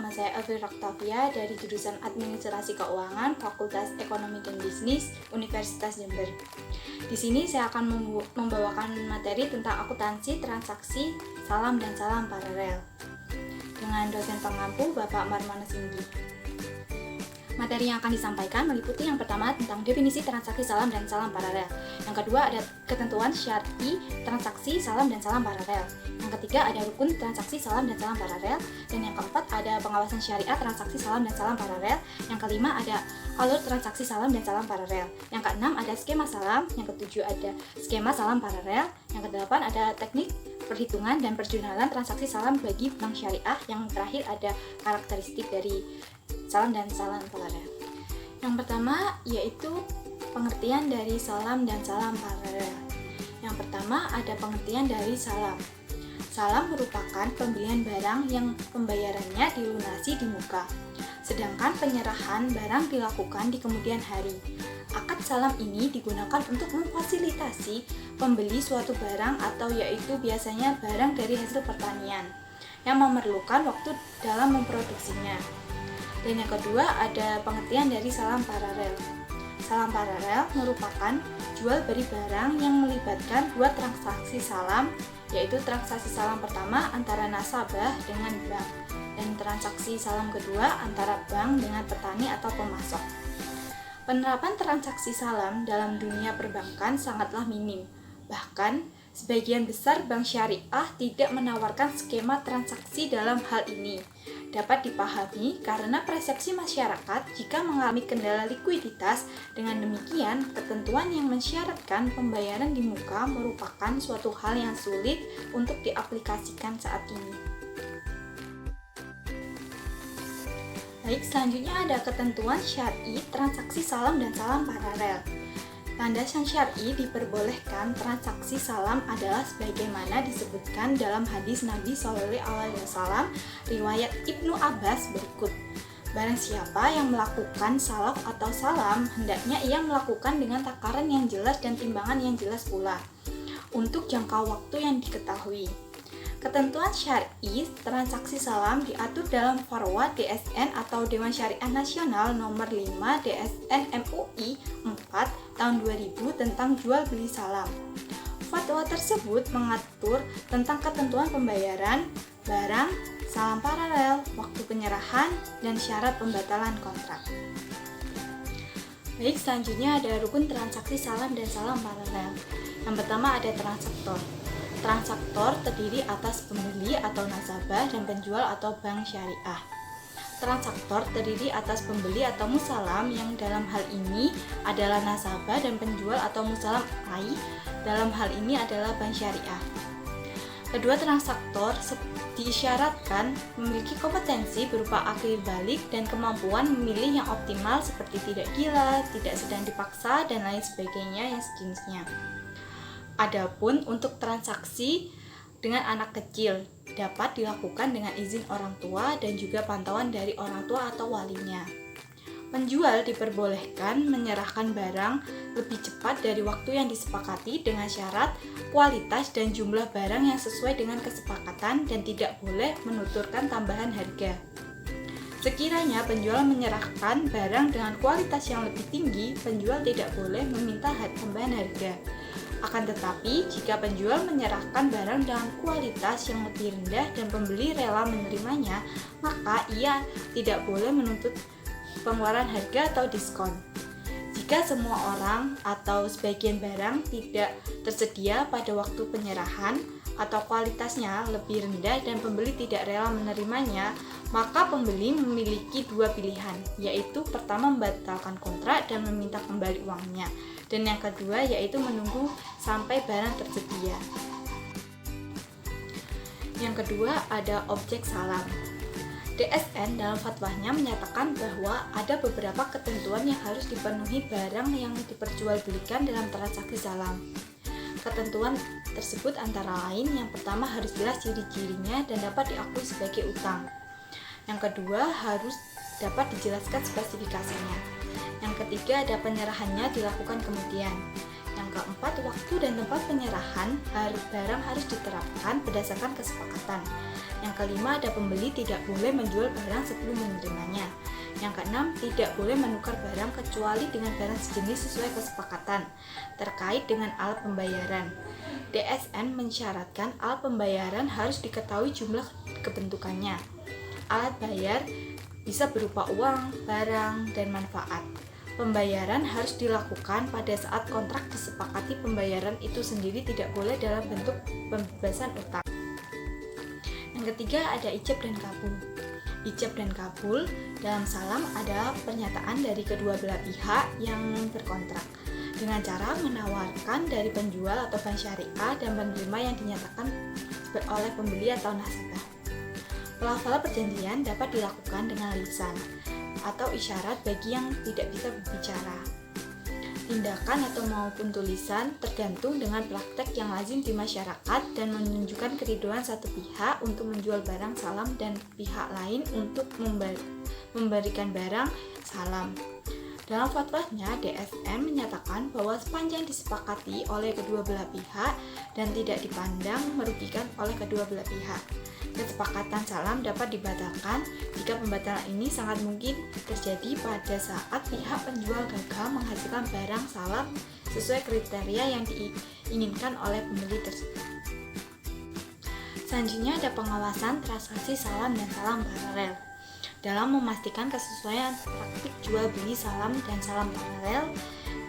nama saya Elvira Octavia dari jurusan Administrasi Keuangan, Fakultas Ekonomi dan Bisnis, Universitas Jember. Di sini saya akan membawakan materi tentang akuntansi, transaksi, salam dan salam paralel dengan dosen pengampu Bapak Marmana Singgi. Materi yang akan disampaikan meliputi yang pertama tentang definisi transaksi salam dan salam paralel. Yang kedua ada ketentuan syar'i transaksi salam dan salam paralel. Yang ketiga ada rukun transaksi salam dan salam paralel. Dan yang keempat ada pengawasan syariah transaksi salam dan salam paralel. Yang kelima ada alur transaksi salam dan salam paralel. Yang keenam ada skema salam. Yang ketujuh ada skema salam paralel. Yang kedelapan ada teknik perhitungan dan perjalanan transaksi salam bagi bank syariah. Yang terakhir ada karakteristik dari salam dan salam paralel. Yang pertama yaitu pengertian dari salam dan salam paralel. Yang pertama ada pengertian dari salam. Salam merupakan pembelian barang yang pembayarannya dilunasi di muka, sedangkan penyerahan barang dilakukan di kemudian hari. Akad salam ini digunakan untuk memfasilitasi pembeli suatu barang atau yaitu biasanya barang dari hasil pertanian yang memerlukan waktu dalam memproduksinya. Dan yang kedua ada pengertian dari salam paralel. Salam paralel merupakan jual beli barang yang melibatkan dua transaksi salam, yaitu transaksi salam pertama antara nasabah dengan bank dan transaksi salam kedua antara bank dengan petani atau pemasok. Penerapan transaksi salam dalam dunia perbankan sangatlah minim. Bahkan sebagian besar bank syariah tidak menawarkan skema transaksi dalam hal ini. Dapat dipahami karena persepsi masyarakat jika mengalami kendala likuiditas. Dengan demikian, ketentuan yang mensyaratkan pembayaran di muka merupakan suatu hal yang sulit untuk diaplikasikan saat ini. Baik, selanjutnya ada ketentuan syar'i transaksi salam dan salam paralel. Landasan syar'i diperbolehkan transaksi salam adalah sebagaimana disebutkan dalam hadis Nabi SAW riwayat Ibnu Abbas berikut. Barang siapa yang melakukan salaf atau salam, hendaknya ia melakukan dengan takaran yang jelas dan timbangan yang jelas pula, untuk jangka waktu yang diketahui. Ketentuan syar'i transaksi salam diatur dalam Fatwa DSN atau Dewan Syariah Nasional nomor 5 DSN MUI 4 tahun 2000 tentang jual beli salam. Fatwa tersebut mengatur tentang ketentuan pembayaran barang, salam paralel, waktu penyerahan, dan syarat pembatalan kontrak. Baik, selanjutnya ada rukun transaksi salam dan salam paralel. Yang pertama ada transaktor. Transaktor terdiri atas pembeli atau nasabah dan penjual atau bank syariah. Transaktor terdiri atas pembeli atau musalam yang dalam hal ini adalah nasabah dan penjual atau musalam ai dalam hal ini adalah bank syariah. Kedua transaktor diisyaratkan memiliki kompetensi berupa akil balik dan kemampuan memilih yang optimal seperti tidak gila, tidak sedang dipaksa, dan lain sebagainya yang sejenisnya. Adapun untuk transaksi dengan anak kecil dapat dilakukan dengan izin orang tua dan juga pantauan dari orang tua atau walinya. Penjual diperbolehkan menyerahkan barang lebih cepat dari waktu yang disepakati dengan syarat kualitas dan jumlah barang yang sesuai dengan kesepakatan dan tidak boleh menuturkan tambahan harga. Sekiranya penjual menyerahkan barang dengan kualitas yang lebih tinggi, penjual tidak boleh meminta tambahan harga. Akan tetapi, jika penjual menyerahkan barang dengan kualitas yang lebih rendah dan pembeli rela menerimanya, maka ia tidak boleh menuntut pengeluaran harga atau diskon. Jika semua orang atau sebagian barang tidak tersedia pada waktu penyerahan atau kualitasnya lebih rendah dan pembeli tidak rela menerimanya, maka pembeli memiliki dua pilihan, yaitu pertama membatalkan kontrak dan meminta kembali uangnya, dan yang kedua yaitu menunggu sampai barang tersedia. Yang kedua ada objek salam. DSN dalam fatwanya menyatakan bahwa ada beberapa ketentuan yang harus dipenuhi barang yang diperjualbelikan dalam transaksi salam. Ketentuan tersebut antara lain yang pertama harus jelas ciri-cirinya dan dapat diakui sebagai utang. Yang kedua harus dapat dijelaskan spesifikasinya. Yang ketiga ada penyerahannya dilakukan kemudian. Yang Yang keempat, waktu dan tempat penyerahan barang harus diterapkan berdasarkan kesepakatan. Yang kelima, ada pembeli tidak boleh menjual barang sebelum menerimanya. Yang keenam, tidak boleh menukar barang kecuali dengan barang sejenis sesuai kesepakatan. Terkait dengan alat pembayaran, DSN mensyaratkan alat pembayaran harus diketahui jumlah kebentukannya. Alat bayar bisa berupa uang, barang, dan manfaat. Pembayaran harus dilakukan pada saat kontrak disepakati. Pembayaran itu sendiri tidak boleh dalam bentuk pembebasan utang. Yang ketiga, ada ijab dan kabul. Ijab dan kabul dalam salam adalah pernyataan dari kedua belah pihak yang berkontrak dengan cara menawarkan dari penjual atau bank syariah dan penerima yang dinyatakan oleh pembeli atau nasabah. Pelafalan perjanjian dapat dilakukan dengan lisan atau isyarat bagi yang tidak bisa berbicara. Tindakan atau maupun tulisan tergantung dengan praktek yang lazim di masyarakat dan menunjukkan keriduan satu pihak untuk menjual barang salam dan pihak lain untuk memberikan barang salam. Dalam fatwanya, DSN menyatakan bahwa sepanjang disepakati oleh kedua belah pihak dan tidak dipandang merugikan oleh kedua belah pihak, kesepakatan salam dapat dibatalkan jika pembatalan ini sangat mungkin terjadi pada saat pihak penjual gagal menghasilkan barang salam sesuai kriteria yang diinginkan oleh pembeli tersebut. Selanjutnya ada pengawasan transaksi salam dan salam paralel. Dalam memastikan kesesuaian praktik jual beli salam dan salam paralel,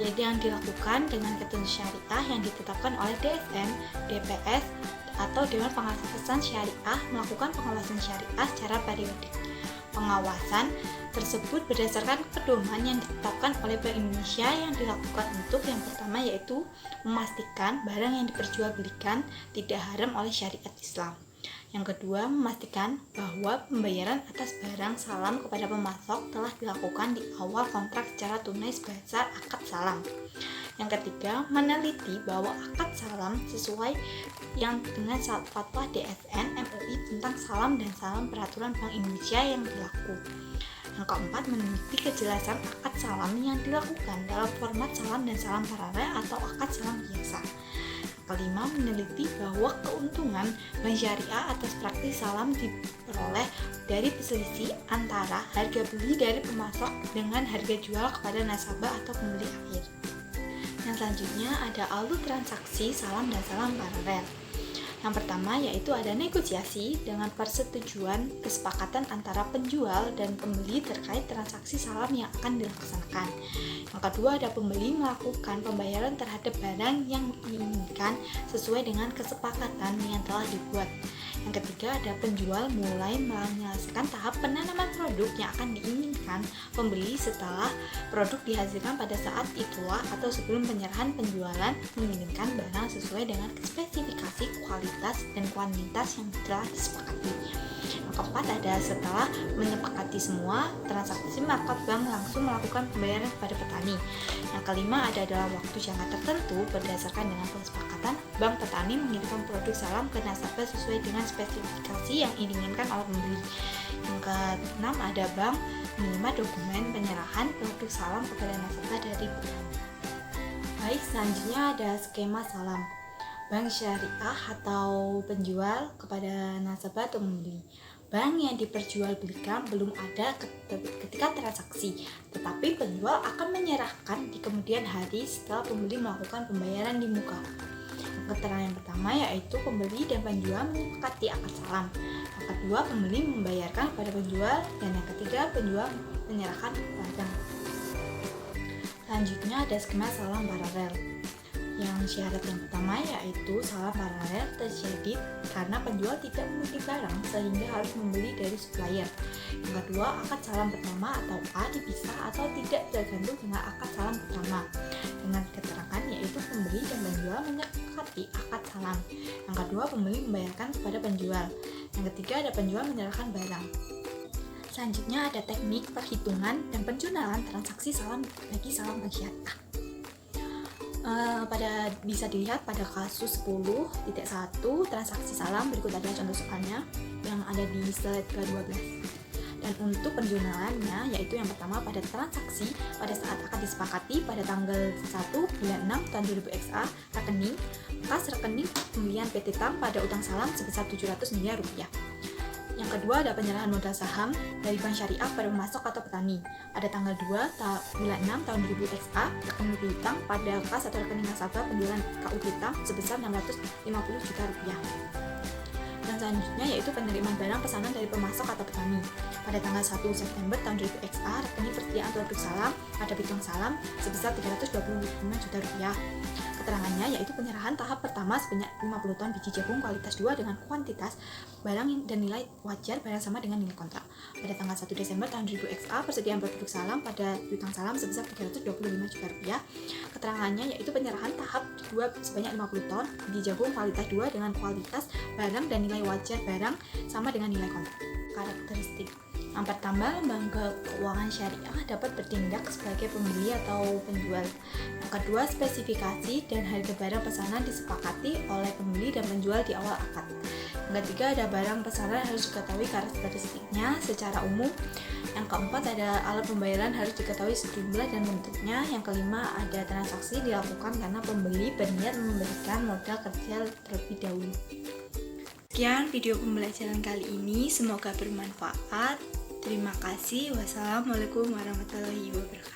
yaitu yang dilakukan dengan ketentuan syariah yang ditetapkan oleh DSN, DPS, atau Dewan Pengawasan Syariah melakukan pengawasan syariah secara periodik. Pengawasan tersebut berdasarkan pedoman yang ditetapkan oleh Bank Indonesia yang dilakukan untuk yang pertama yaitu memastikan barang yang diperjualbelikan tidak haram oleh syariat Islam. Yang kedua, memastikan bahwa pembayaran atas barang salam kepada pemasok telah dilakukan di awal kontrak secara tunai sebesar akad salam. Yang ketiga, meneliti bahwa akad salam sesuai yang dengan fatwa DSN MUI tentang salam dan salam peraturan Bank Indonesia yang berlaku. Yang keempat, meneliti kejelasan akad salam yang dilakukan dalam format salam dan salam paralel atau akad salam biasa. Kelima, meneliti bahwa keuntungan bank syariah atas praktik salam diperoleh dari selisih antara harga beli dari pemasok dengan harga jual kepada nasabah atau pembeli akhir. Yang selanjutnya ada alur transaksi salam dan salam paralel. Yang pertama yaitu ada negosiasi dengan persetujuan kesepakatan antara penjual dan pembeli terkait transaksi salam yang akan dilaksanakan. Yang kedua ada pembeli melakukan pembayaran terhadap barang yang diinginkan sesuai dengan kesepakatan yang telah dibuat. Yang ketiga ada penjual mulai menyelesaikan tahap penanaman produk yang akan diinginkan pembeli setelah produk dihasilkan pada saat itulah atau sebelum penyerahan penjualan menginginkan barang sesuai dengan spesifikasi kualitas dan kuantitas yang telah disepakati. Yang keempat ada setelah menyepakati semua transaksi maka bank langsung melakukan pembayaran kepada petani. Yang kelima ada dalam waktu jangka tertentu berdasarkan dengan kesepakatan bank petani mengirimkan produk salam ke nasabah sesuai dengan spesifikasi yang diinginkan oleh pembeli. Yang keenam ada bank menerima dokumen penyerahan produk salam kepada nasabah dari petani. Baik, selanjutnya ada skema salam bank syariah atau penjual kepada nasabah atau pembeli. Barang yang diperjualbelikan belum ada ketika transaksi, tetapi penjual akan menyerahkan di kemudian hari setelah pembeli melakukan pembayaran di muka. Keterangan yang pertama yaitu pembeli dan penjual menyepakati akad salam. Yang kedua, pembeli membayarkan kepada penjual, dan yang ketiga, penjual menyerahkan barang. Selanjutnya ada skema salam paralel. Yang syarat yang pertama yaitu salam paralel terjadi karena penjual tidak memiliki barang sehingga harus membeli dari supplier. Yang kedua, akad salam pertama atau A dipisah atau tidak tergantung dengan akad salam pertama. Dengan keterangan yaitu pembeli dan penjual menyepakati akad salam. Yang kedua, pembeli membayarkan kepada penjual. Yang ketiga, ada penjual menyerahkan barang. Selanjutnya ada teknik perhitungan dan penjualan transaksi salam bagi salam bank syariah. Bisa dilihat pada kasus 10.1 transaksi salam. Berikut adalah contoh soalnya yang ada di slide ke-12. Dan untuk penjurnalannya yaitu yang pertama pada transaksi pada saat akan disepakati pada tanggal 1 bulan 6 tahun 2000 XA rekening, kas rekening pembelian PT TAM pada utang salam sebesar 700 miliar rupiah. Yang kedua ada penyerahan modal saham dari bank syariah pada pemasok atau petani pada tanggal 2 bulan 6 tahun 2000 XA rekening piutang pada kas atau rekening nasabah penjualan KU piutang sebesar 650 juta rupiah. Dan selanjutnya yaitu penerimaan barang pesanan dari pemasok atau petani pada tanggal 1 September tahun 2000 XA rekening persediaan produk salam pada piutang salam sebesar 325 juta rupiah. Keterangannya yaitu penyerahan tahap pertama sebanyak 50 ton biji jagung kualitas 2 dengan kuantitas barang dan nilai wajar barang sama dengan nilai kontrak. Pada tanggal 1 Desember tahun 2000 XA persediaan produk salam pada piutang salam sebesar 325 juta rupiah. Keterangannya yaitu penyerahan tahap 2 sebanyak 50 ton biji jagung kualitas 2 dengan kualitas barang dan nilai wajar barang sama dengan nilai kontrak. Karakteristik yang pertama, lembaga keuangan syariah dapat bertindak sebagai pembeli atau penjual. Yang kedua, spesifikasi dan harga barang pesanan disepakati oleh pembeli dan penjual di awal akad. Yang ketiga, ada barang pesanan harus diketahui karakteristiknya secara umum. Yang keempat, ada alat pembayaran harus diketahui sejumlah dan bentuknya. Yang kelima, ada transaksi dilakukan karena pembeli berniat memberikan modal kerja terlebih dahulu. Sekian video pembelajaran kali ini, semoga bermanfaat. Terima kasih. Wassalamualaikum warahmatullahi wabarakatuh.